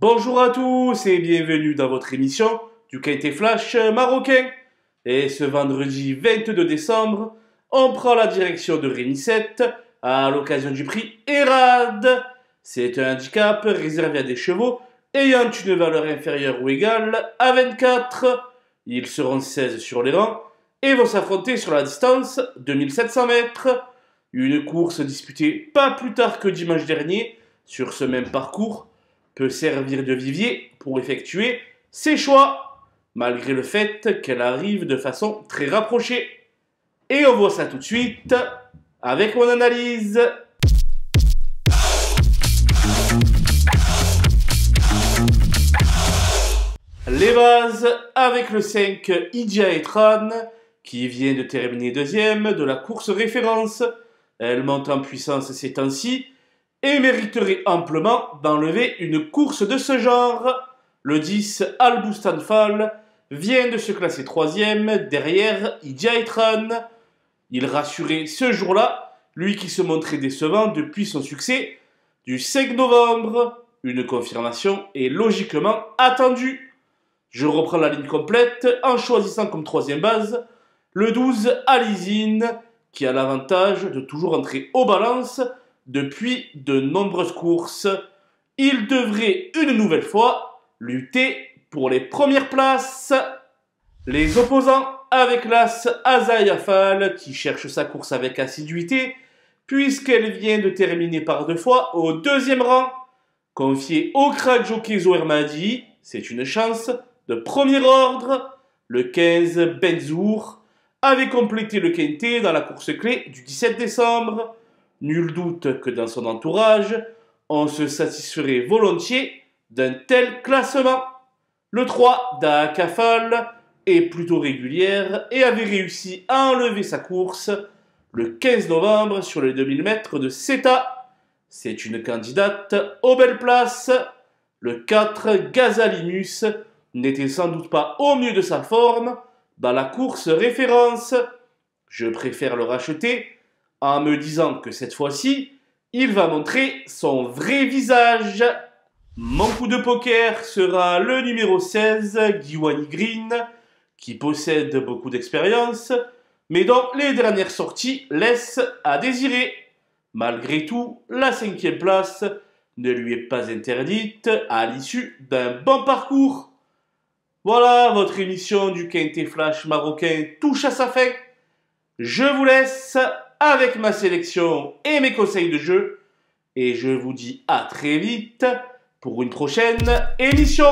Bonjour à tous et bienvenue dans votre émission du Quintet Flash marocain. Et ce vendredi 22 décembre, on prend la direction de Rémi 7 à l'occasion du prix Erad. C'est un handicap réservé à des chevaux ayant une valeur inférieure ou égale à 24. Ils seront 16 sur les rangs et vont s'affronter sur la distance de 1700 mètres. Une course disputée pas plus tard que dimanche dernier sur ce même parcours peut servir de vivier pour effectuer ses choix, malgré le fait qu'elle arrive de façon très rapprochée. Et on voit ça tout de suite avec mon analyse. Les bases avec le 5 Idia Etran qui vient de terminer deuxième de la course référence. Elle monte en puissance ces temps-ci et mériterait amplement d'enlever une course de ce genre. Le 10 Al Boustanfal vient de se classer troisième derrière Idia Etran. Il rassurait ce jour-là, lui qui se montrait décevant depuis son succès du 5 novembre. Une confirmation est logiquement attendue. Je reprends la ligne complète en choisissant comme troisième base le 12 Alizine qui a l'avantage de toujours entrer aux balances depuis de nombreuses courses. Il devrait une nouvelle fois lutter pour les premières places. Les opposants avec l'As Azayafal qui cherche sa course avec assiduité puisqu'elle vient de terminer par 2 fois au deuxième rang. Confiée au crack jockey Zoher Mahdi, c'est une chance de premier ordre. Le 15 Benzour avait complété le quintet dans la course clé du 17 décembre. Nul doute que dans son entourage, on se satisferait volontiers d'un tel classement. Le 3 Daakafal est plutôt régulière et avait réussi à enlever sa course le 15 novembre sur les 2000 mètres de Seta. C'est une candidate aux belles places. Le 4 Gazalimus n'était sans doute pas au mieux de sa forme dans la course référence. Je préfère le racheter en me disant que cette fois-ci, il va montrer son vrai visage. Mon coup de poker sera le numéro 16, Giwani Green, qui possède beaucoup d'expérience, mais dont les dernières sorties laissent à désirer. Malgré tout, la 5e place ne lui est pas interdite à l'issue d'un bon parcours. Voilà, votre émission du Quintet Flash marocain touche à sa fin. Je vous laisse avec ma sélection et mes conseils de jeu. Et je vous dis à très vite pour une prochaine émission.